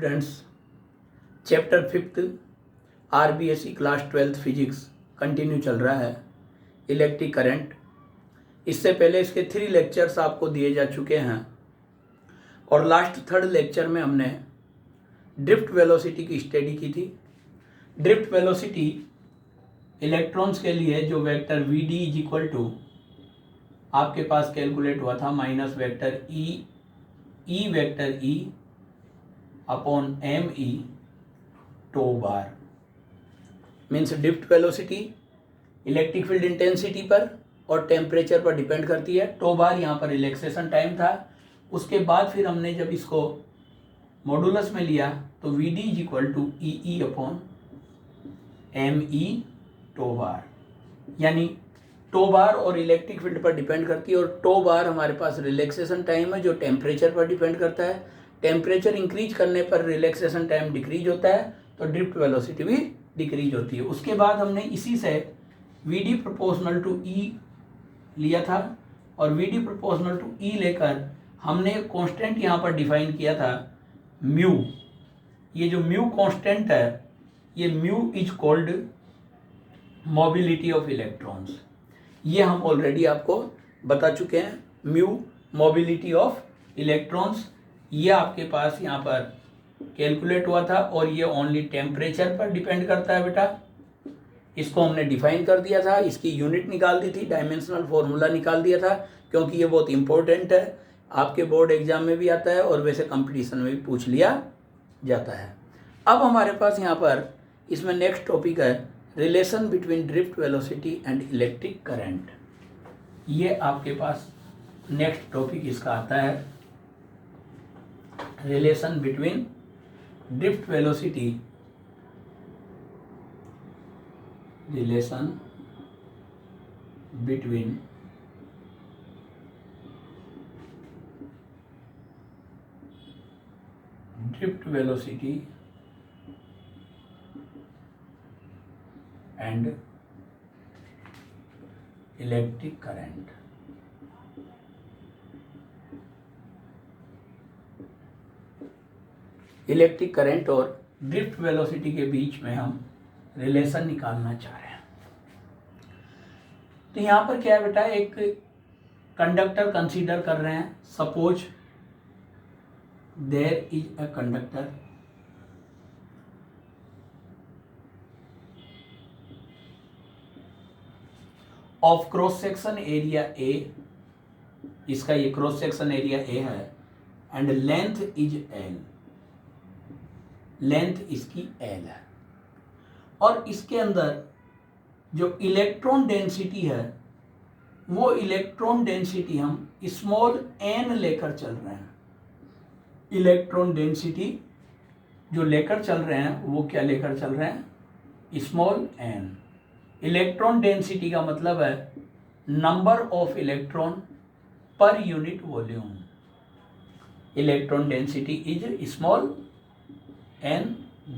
Students, chapter 5 RBSE class 12th physics continue चल रहा है, इलेक्ट्रिक करंट। इससे पहले इसके 3 लेक्चर्स आपको दिए जा चुके हैं और लास्ट 3rd लेक्चर में हमने ड्रिफ्ट वेलोसिटी की स्टडी की थी। ड्रिफ्ट वेलोसिटी इलेक्ट्रॉन्स के लिए जो vector v D is equal to आपके पास कैलकुलेट हुआ था minus vector e vector e upon M E tau bar. Means drift velocity electric field intensity पर और टेम्परेचर पर डिपेंड करती है। टो बार यहाँ पर रिलैक्सेशन टाइम था। उसके बाद फिर हमने जब इसको मॉडुलस में लिया तो V D is equal to E upon M E tau bar, यानी टो बार और इलेक्ट्रिक फील्ड पर डिपेंड करती है। और टो बार हमारे पास रिलैक्सेशन टाइम है जो टेम्परेचर पर डिपेंड करता है। टेम्परेचर इंक्रीज करने पर रिलैक्सेशन टाइम डिक्रीज होता है, तो ड्रिफ्ट वेलोसिटी भी डिक्रीज होती है। उसके बाद हमने इसी से वी डी प्रोपोर्शनल टू ई लिया था और वी डी प्रोपोर्शनल टू ई लेकर हमने कांस्टेंट यहाँ पर डिफाइन किया था म्यू। ये जो म्यू कांस्टेंट है, ये mu is called mobility of electrons. ये हम ऑलरेडी आपको बता चुके हैं, म्यू मोबिलिटी ऑफ इलेक्ट्रॉन्स। ये आपके पास यहाँ पर कैलकुलेट हुआ था और ये ओनली टेम्परेचर पर डिपेंड करता है बेटा। इसको हमने डिफाइन कर दिया था, इसकी यूनिट निकाल दी थी, डायमेंशनल फॉर्मूला निकाल दिया था, क्योंकि ये बहुत इंपॉर्टेंट है, आपके बोर्ड एग्जाम में भी आता है और वैसे कंपटीशन में भी पूछ लिया जाता है। अब हमारे पास यहाँ पर इसमें नेक्स्ट टॉपिक है relation between drift velocity and electric current. ये आपके पास नेक्स्ट टॉपिक इसका आता है, relation between drift velocity between drift velocity and electric current. Electric current और ड्रिफ्ट वेलोसिटी के बीच में हम रिलेशन निकालना चाह रहे हैं। तो यहाँ पर क्या है बेटा, एक कंडक्टर कंसीडर कर रहे हैं। Suppose there is a conductor of cross section area A, इसका ये क्रॉस सेक्शन एरिया ए है, and length is L, length इसकी एल है। और इसके अंदर जो इलेक्ट्रॉन डेंसिटी है वो इलेक्ट्रॉन डेंसिटी हम स्मॉल एन लेकर चल रहे हैं। इलेक्ट्रॉन डेंसिटी जो लेकर चल रहे हैं वो क्या लेकर चल रहे हैं, स्मॉल एन। इलेक्ट्रॉन डेंसिटी का मतलब है number of electron per unit volume. Electron density is small n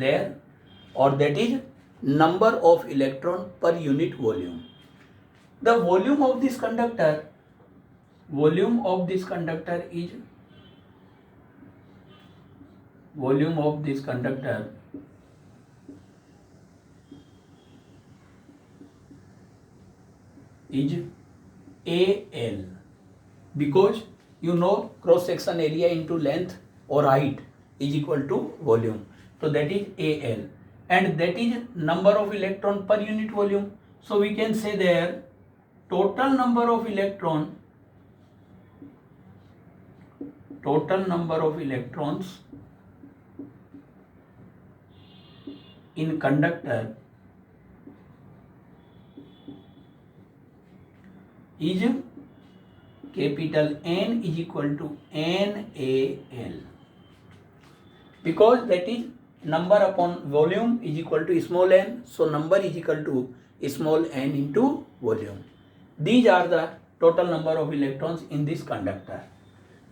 there, or that is number of electron per unit volume. The volume of this conductor is AL, because you know cross section area into length or height is equal to volume, so that is AL, and that is number of electron per unit volume. So we can say there total number of electrons in conductor is capital N is equal to NaL, because that is number upon volume is equal to small n, so number is equal to small n into volume. These are the total number of electrons in this conductor.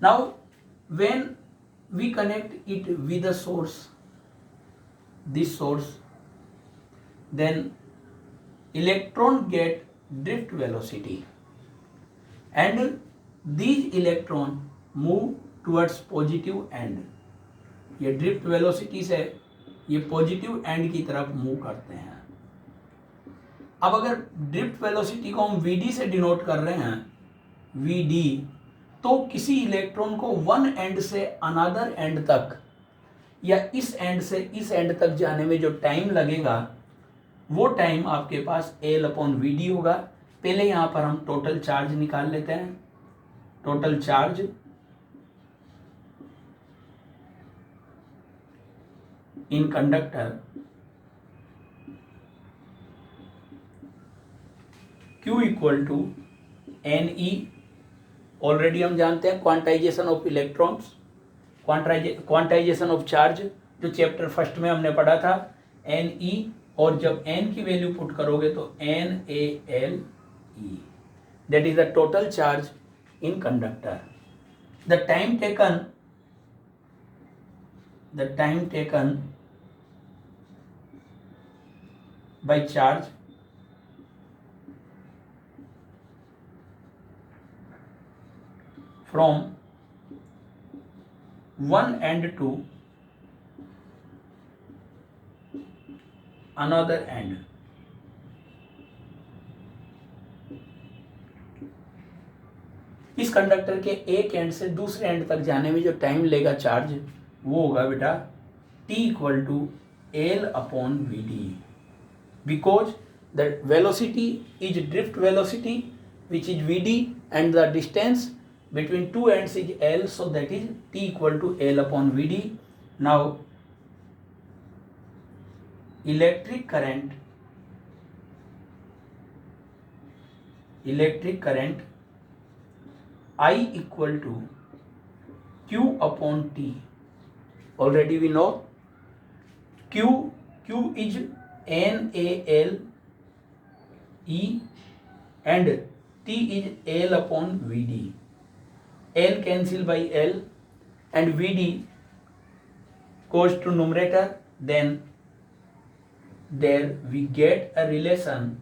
Now when we connect it with the source, this source, then electron get drift velocity and these electron move towards positive end. ये drift velocity से ये positive and की तरफ move करते हैं। अब अगर drift velocity को हम वीडी से डिनोट कर रहे हैं, वीडी, तो किसी इलेक्ट्रॉन को वन एंड से अनदर एंड तक या इस एंड से इस एंड तक जाने में जो टाइम लगेगा वो टाइम आपके पास L/Vd होगा। पहले यहाँ पर हम टोटल चार्ज निकाल लेते हैं। Total charge in conductor Q equal to Ne, already हम जानते हैं quantisation of electrons, quantisation of charge जो चैप्टर फर्स्ट में हमने पढ़ा था, Ne, और जब n की वैल्यू पुट करोगे तो NaLe, that is the total charge in conductor. The time taken by charge from one end to another end. इस कंडक्टर के एक एंड से दूसरे एंड तक जाने में जो टाइम लेगा चार्ज, वो होगा बेटा T equal to L/Vd, because the velocity is drift velocity which is Vd and the distance between two ends is L, so that is T equal to L/Vd. Now electric current I equal to Q/T. Already we know Q is NaLe and T is L/Vd. L cancel by L and Vd goes to numerator, then there we get a relation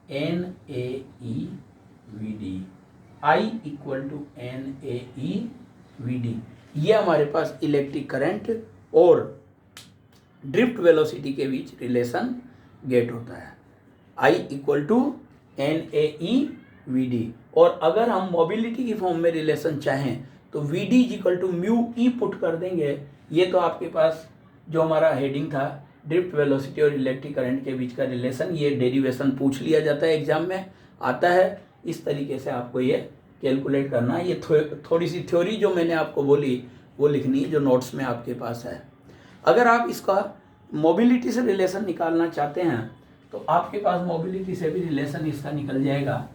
NaeVd, I equal to NaeVd। ये हमारे पास electric current और drift velocity के बीच relation gate होता है, I equal to NaeVd। और अगर हम मोबिलिटी की फॉर्म में रिलेशन चाहें तो Vd is equal to mu E put कर देंगे। ये तो आपके पास जो हमारा हेडिंग था ड्रिफ्ट वेलोसिटी और इलेक्ट्रिक करंट के बीच का रिलेशन, ये डेरिवेशन पूछ लिया जाता है, एग्जाम में आता है। इस तरीके से आपको ये कैलकुलेट करना है। ये थोड़ी सी थ्योरी जो मैंने आपको बोली वो लिखनी है जो नोट्स में आपके पास है। अगर आप इसका मोबिलिटी से रिलेशन निकालना चाहते हैं तो आपके पास मोबिलिटी से भी रिलेशन इसका निकल जाएगा,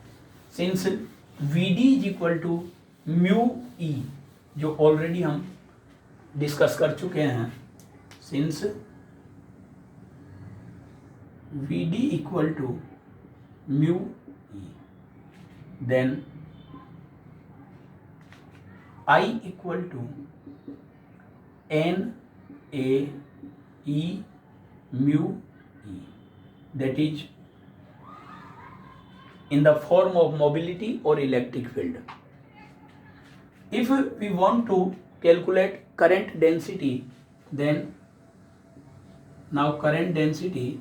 since Vd is equal to mu E, जो ऑलरेडी हम डिस्कस कर चुके हैं। Since Vd equal to mu E, then I equal to NaE mu E, that is in the form of mobility or electric field. If we want to calculate current density, then now current density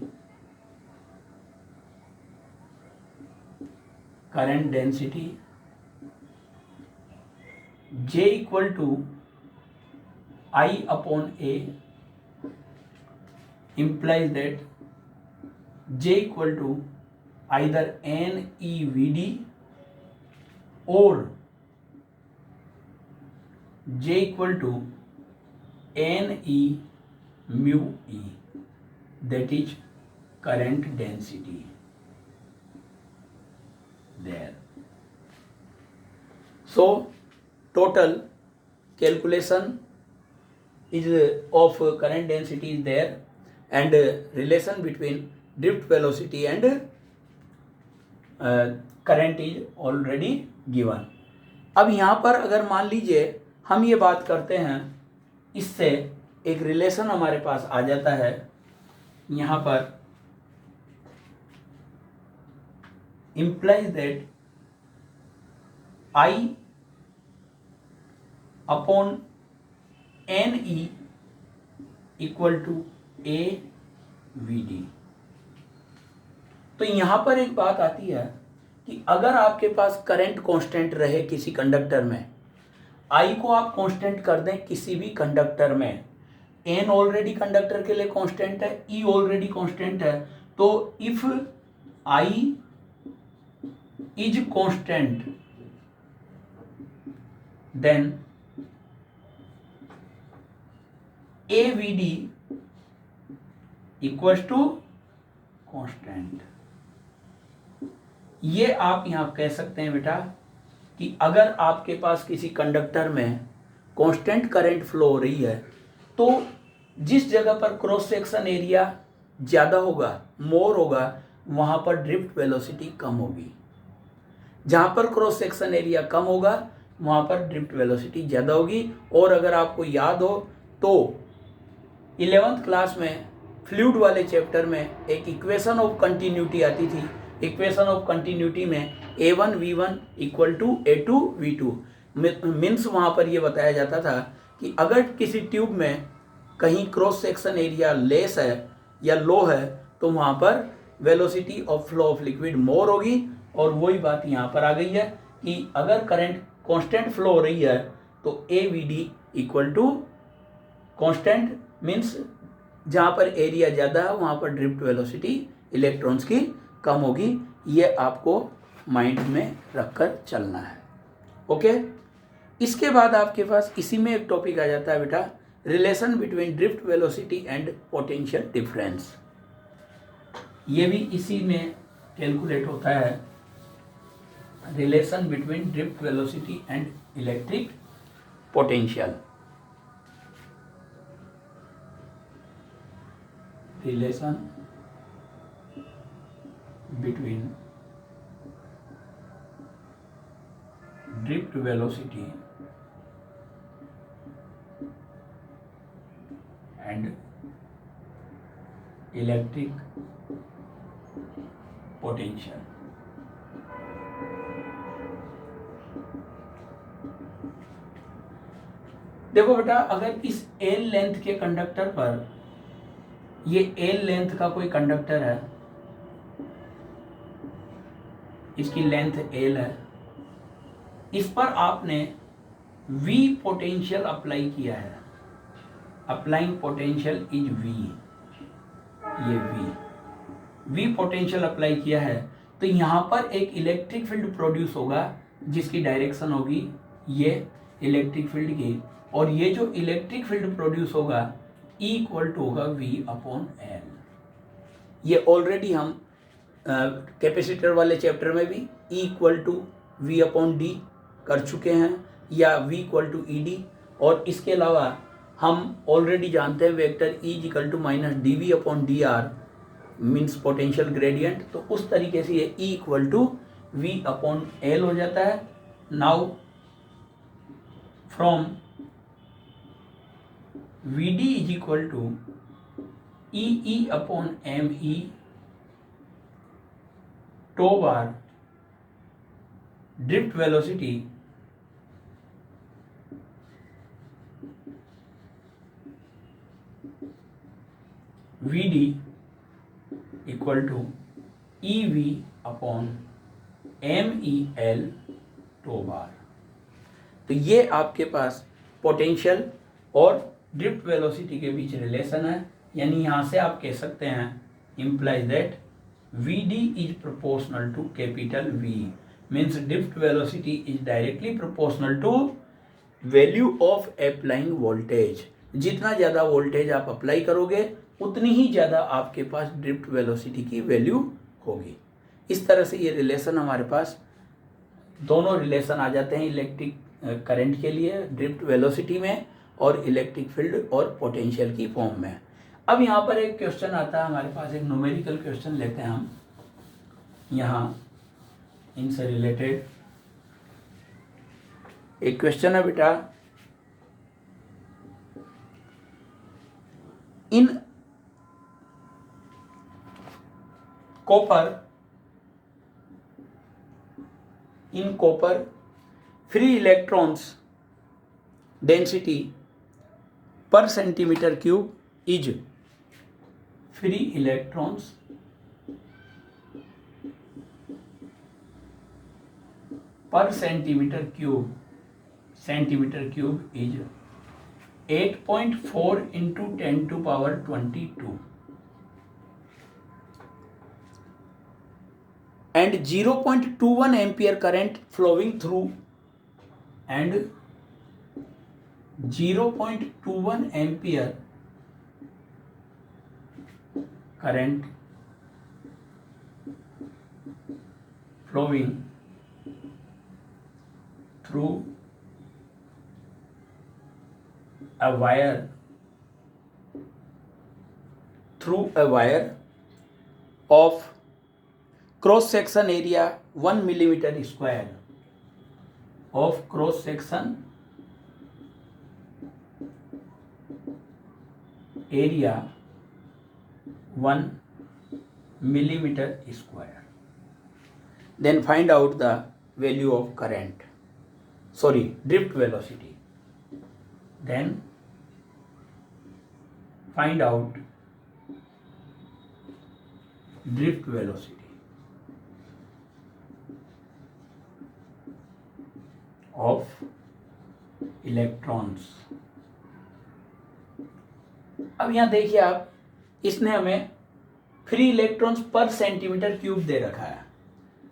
J equal to I/A implies that J equal to either NeVd or J equal to Ne mu E, that is current density there. So total calculation is of current density is there, and relation between drift velocity and current is already given. अब यहाँ पर अगर मान लीजिए हम ये बात करते हैं, इससे एक रिलेशन हमारे पास आ जाता है। यहाँ पर implies that I/Ne equal to A v d. तो यहां पर एक बात आती है कि अगर आपके पास करंट कांस्टेंट रहे किसी कंडक्टर में, आई को आप कांस्टेंट कर दें किसी भी कंडक्टर में, एन ऑलरेडी कंडक्टर के लिए कांस्टेंट है, ई ऑलरेडी कांस्टेंट है, तो if I is constant then A v d equal to constant. ये आप यहां कह सकते हैं बेटा कि अगर आपके पास किसी कंडक्टर में कांस्टेंट करंट फ्लो हो रही है तो जिस जगह पर क्रॉस सेक्शन एरिया ज़्यादा होगा, मोर होगा, वहां पर ड्रिफ्ट वेलोसिटी कम होगी। जहां पर क्रॉस सेक्शन एरिया कम होगा वहां पर ड्रिफ्ट वेलोसिटी ज़्यादा होगी। और अगर आपको याद हो तो 11th क्लास में फ्लूइड वाले चैप्टर में एक इक्वेशन ऑफ कंटिन्यूटी आती थी। इक्वेशन ऑफ कंटिन्यूटी में A1 V1 equal to A2 V2 means वहाँ पर ये बताया जाता था कि अगर किसी ट्यूब में कहीं क्रॉस सेक्शन एरिया लेस है या लो है तो वहाँ पर velocity of flow of liquid more होगी। और वही बात यहाँ पर आ गई है कि अगर करंट कांस्टेंट फ्लो हो रही है तो AVD equal to constant means जहाँ पर एरिया ज़्यादा है वहाँ पर ड्रिफ्ट वेलोसिटी इलेक्ट्रॉन्स की कम होगी। ये आपको माइंड में रखकर चलना है। ओके, इसके बाद आपके पास इसी में एक टॉपिक आ जाता है बेटा, relation between drift velocity and potential difference. ये भी इसी में कैलकुलेट होता है, relation between drift velocity and electric potential. Relation between drift velocity and electric potential। देखो बेटा, अगर इस L लेंथ के कंडक्टर पर, ये L लेंथ का कोई कंडक्टर है, इसकी लेंथ L है, इस पर आपने V पोटेंशियल अप्लाई किया है, अप्लाइंग पोटेंशियल इज V, ये V पोटेंशियल अप्लाई किया है तो यहाँ पर एक इलेक्ट्रिक फील्ड प्रोड्यूस होगा जिसकी डायरेक्शन होगी ये इलेक्ट्रिक फील्ड की। और ये जो इलेक्ट्रिक फील्ड प्रोड्यूस होगा E इक्वल टू होगा V/L। ये ऑलरेडी हम कैपेसिटर वाले चैप्टर में भी E इक्वल टू V/D कर चुके हैं, या V इक्वल टू ED। और इसके अलावा हम ऑलरेडी जानते हैं vector E equal to -dV/dr means potential gradient. तो उस तरीके से ये E इक्वल टू V/L हो जाता है। Now from VD is equal to EE/me tau bar drift velocity VD equal to EV/MEL tau bar. तो ये आपके पास पोटेंशियल और ड्रिफ्ट वेलोसिटी के बीच रिलेशन है। यानी यहाँ से आप कह सकते हैं implies that VD is proportional to capital V, means drift velocity is directly proportional to value of applying voltage। जितना ज़्यादा वोल्टेज आप अप्लाई करोगे उतनी ही ज़्यादा आपके पास ड्रिफ्ट वेलोसिटी की वैल्यू होगी। इस तरह से ये रिलेशन हमारे पास दोनों रिलेशन आ जाते हैं इलेक्ट्रिक करंट के लिए ड्रिफ्ट वेलोसिटी में और इलेक्ट्रिक फील्ड और पोटेंशियल की फॉर्म में। अब यहाँ पर एक क्वेश्चन आता है हमारे पास, एक न्यूमेरिकल क्वेश्चन लेते हैं हम यहाँ इनसे रिलेटेड। एक क्वेश्चन है बेटा, in copper free electrons density per centimetre cube is free electrons per centimetre cube is 8.4 into 10 to power 22 and 0.21 ampere current flowing through and 0.21 ampere current flowing through a wire of cross section area 1 millimeter square of cross section area 1 millimeter square. Then find out the value of drift velocity. Then find out drift velocity of electrons. अब यहाँ देखिए आप, इसने हमें free electrons per centimetre cube दे रखा है,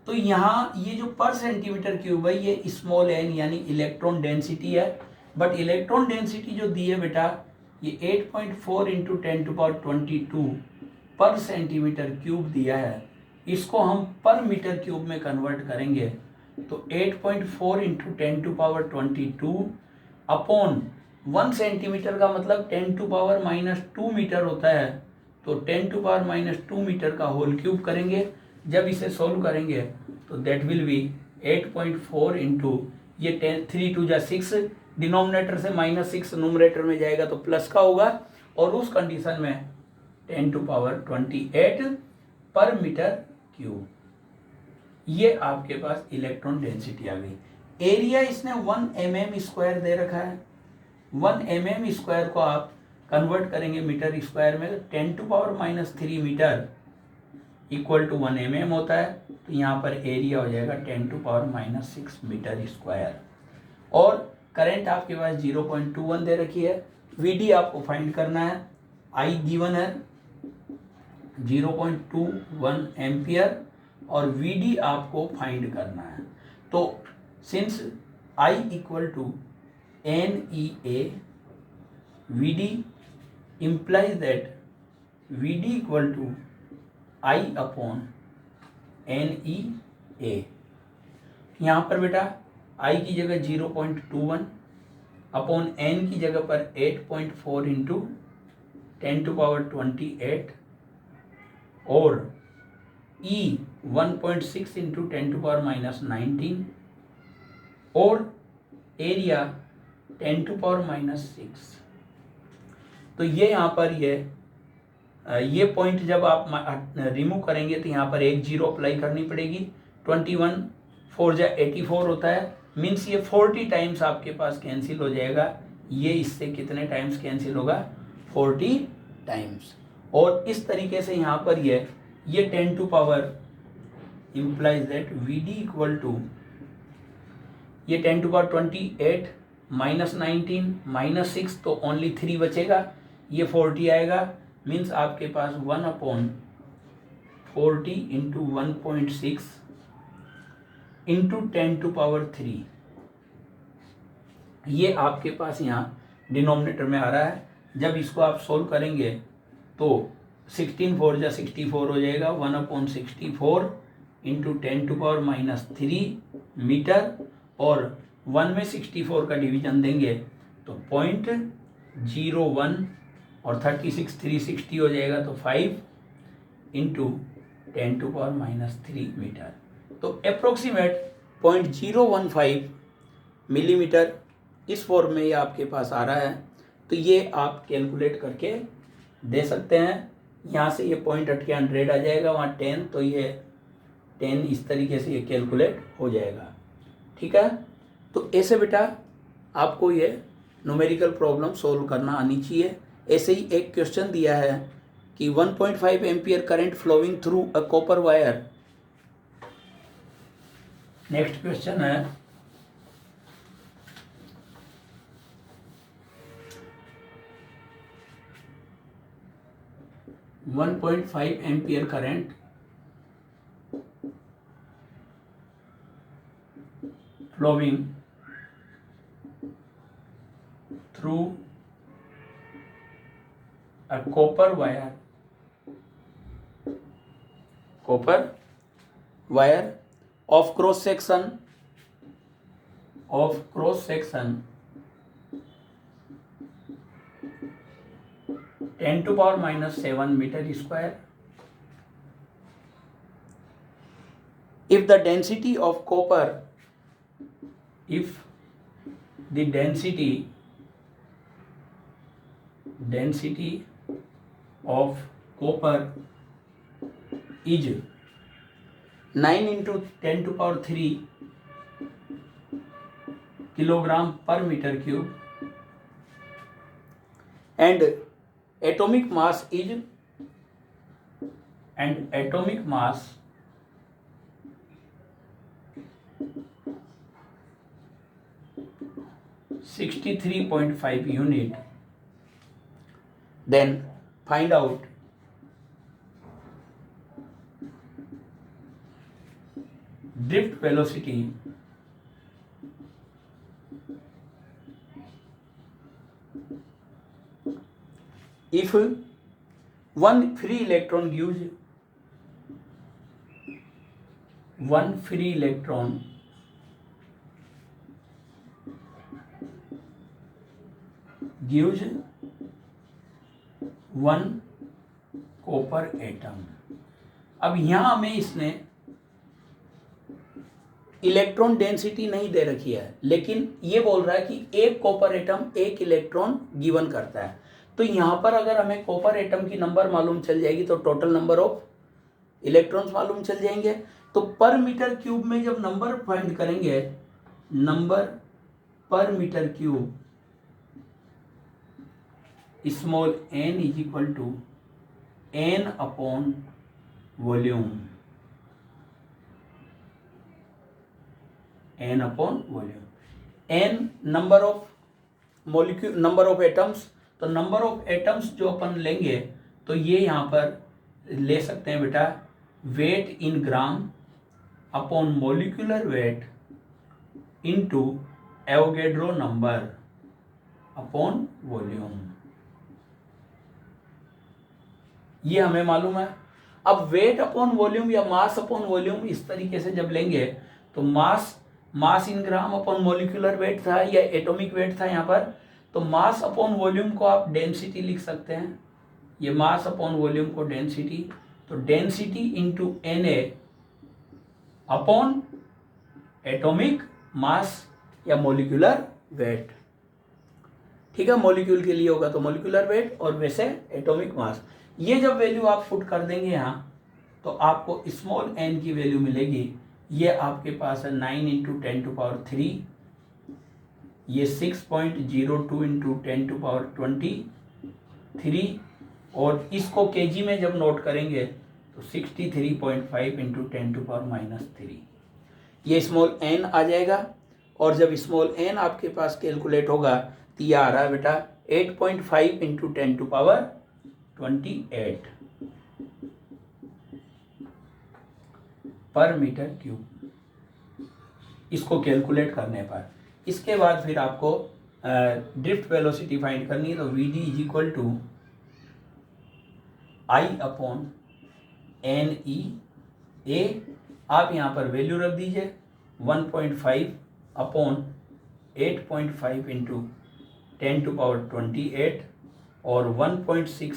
तो यहाँ ये जो पर सेंटीमीटर क्यूब है ये स्मॉल n यानी इलेक्ट्रॉन डेंसिटी है, बट इलेक्ट्रॉन डेंसिटी जो दी है बेटा ये 8.4 इंटू 10 टू पावर 22 पर सेंटीमीटर क्यूब दिया है। इसको हम पर मीटर क्यूब में कन्वर्ट करेंगे तो 8.4 into 10 to power 22 upon 1 centimetre का मतलब 10 टू पावर -2 मीटर होता है, तो 10 टू पावर -2 मीटर का होल क्यूब करेंगे। जब इसे सोल्व करेंगे तो दैट विल बी 8.4 इंटू ये 3 2 6, डिनोमिनेटर से -6 न्यूमरेटर में जाएगा तो प्लस का होगा, और उस कंडीशन में 10 टू पावर 28 पर मीटर क्यूब। ये आपके पास इलेक्ट्रॉन डेंसिटी आ गई। एरिया इसने 1 mm स्क्वायर दे रखा है, 1 mm स्क्वायर को आप कन्वर्ट करेंगे मीटर स्क्वायर में, 10 to power -3 metre equal to 1 mm होता है, तो यहाँ पर एरिया हो जाएगा 10 टू पावर -6 मीटर स्क्वायर। और करंट आपके पास 0.21 दे रखी है, वीडी आपको फाइंड करना है, आई गिवन है 0.21 एम्पियर और वीडी आपको फाइंड करना है। तो since I equal to NEA, VD implies that VD equal to I upon NEA। यहाँ पर बेटा I की जगह 0.21 अपॉन N की जगह पर 8.4 इंटू 10 टू पावर 28 और E 1.6 इंटू 10 टू पावर -19 और एरिया 10 टू पावर -6। तो ये यहाँ पर ये पॉइंट जब आप रिमूव करेंगे तो यहाँ पर एक जीरो अप्लाई करनी पड़ेगी। 21 4 जा 84 होता है, मीन्स ये 40 टाइम्स आपके पास कैंसिल हो जाएगा। ये इससे कितने टाइम्स कैंसिल होगा? 40 टाइम्स। और इस तरीके से यहाँ पर ये 10 to power implies that VD equal to ये 10 टू पावर 28 -19 -6 तो ओनली 3 बचेगा, ये 40 आएगा, मीन्स आपके पास 1/40 इंटू 1.6 इंटू 10 टू पावर 3, ये आपके पास यहाँ डिनोमिनेटर में आ रहा है। जब इसको आप सोल्व करेंगे तो 16 4 जा 64 हो जाएगा, 1/64 इंटू 10 टू पावर -3 मीटर, और 1 में 64 का डिवीजन देंगे तो 0.01 और 36 360 हो जाएगा, तो 5 इंटू 10 टू पावर -3 मीटर। तो अप्रोक्सीमेट 0.015 मिलीमीटर इस फॉर्म में ये आपके पास आ रहा है। तो ये आप कैलकुलेट करके दे सकते हैं। यहाँ से ये पॉइंट हट के 100 आ जाएगा, वहाँ 10, तो ये 10 इस तरीके से ये कैलकुलेट हो जाएगा। ठीक है, तो ऐसे बेटा आपको ये न्यूमेरिकल प्रॉब्लम सोल्व करना आनी चाहिए। ऐसे ही एक क्वेश्चन दिया है कि 1.5 ampere current flowing through a copper wire. Next question है 1.5 ampere current flowing through a copper wire of cross section 10 to power minus 7 meter square. If the density of copper if the density of copper is 9 into 10 to power 3 kilogram per meter cube and atomic mass 63.5 unit, then find out drift velocity if one free electron gives one copper atom. अब यहां हमें इसने electron density नहीं दे रखी है, लेकिन ये बोल रहा है कि एक कॉपर एटम एक इलेक्ट्रॉन गिवन करता है। तो यहां पर अगर हमें कॉपर एटम की नंबर मालूम चल जाएगी तो टोटल नंबर ऑफ इलेक्ट्रॉन्स मालूम चल जाएंगे। तो पर मीटर क्यूब में जब नंबर फाइंड करेंगे, नंबर पर metre cube small n is equal to n upon volume, n upon volume. n number of molecule, number of atoms, तो नंबर ऑफ एटम्स जो अपन लेंगे तो ये यहाँ पर ले सकते हैं बेटा weight in gram upon molecular weight into Avogadro number upon volume, ये हमें मालूम है। अब वेट अपॉन वॉल्यूम या मास अपॉन वॉल्यूम इस तरीके से जब लेंगे तो मास इन ग्राम अपॉन मॉलिक्यूलर वेट था या एटॉमिक वेट था यहाँ पर, तो मास अपॉन वॉल्यूम को आप डेंसिटी लिख सकते हैं। ये मास अपॉन वॉल्यूम को डेंसिटी, तो density into Na upon atomic mass या मॉलिक्यूलर वेट। ठीक है, मॉलिक्यूल के लिए होगा तो मॉलिक्यूलर वेट और वैसे एटॉमिक मास। ये जब वैल्यू आप पुट कर देंगे यहाँ तो आपको स्मॉल n की वैल्यू मिलेगी। ये आपके पास है 9 इंटू 10 टू पावर 3, ये 6.02 इंटू 10 टू पावर 23, और इसको केजी में जब नोट करेंगे तो 63.5 इंटू 10 टू पावर -3, ये स्मॉल n आ जाएगा। और जब स्मॉल n आपके पास कैलकुलेट होगा तो ये आ रहा है बेटा 8.5 इंटू 10 टू पावर 28 पर मीटर क्यूब, इसको कैलकुलेट करने पर। इसके बाद फिर आपको ड्रिफ्ट वेलोसिटी फाइंड करनी है, तो V D is equal to I upon N E A. आप यहाँ पर वैल्यू रख दीजिए 1.5 अपॉन 8.5 इंटू 10 टू पावर 28 और 1.6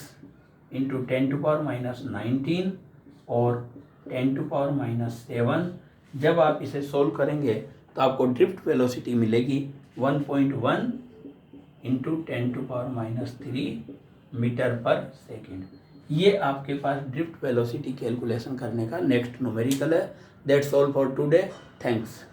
इंटू 10 टू पावर -19 और 10 टू पावर -7। जब आप इसे सोल्व करेंगे तो आपको ड्रिफ्ट वेलोसिटी मिलेगी 1.1 इंटू 10 टू पावर -3 मीटर पर सेकेंड। ये आपके पास ड्रिफ्ट वेलोसिटी कैलकुलेशन करने का नेक्स्ट न्यूमेरिकल है। That's all for today, thanks.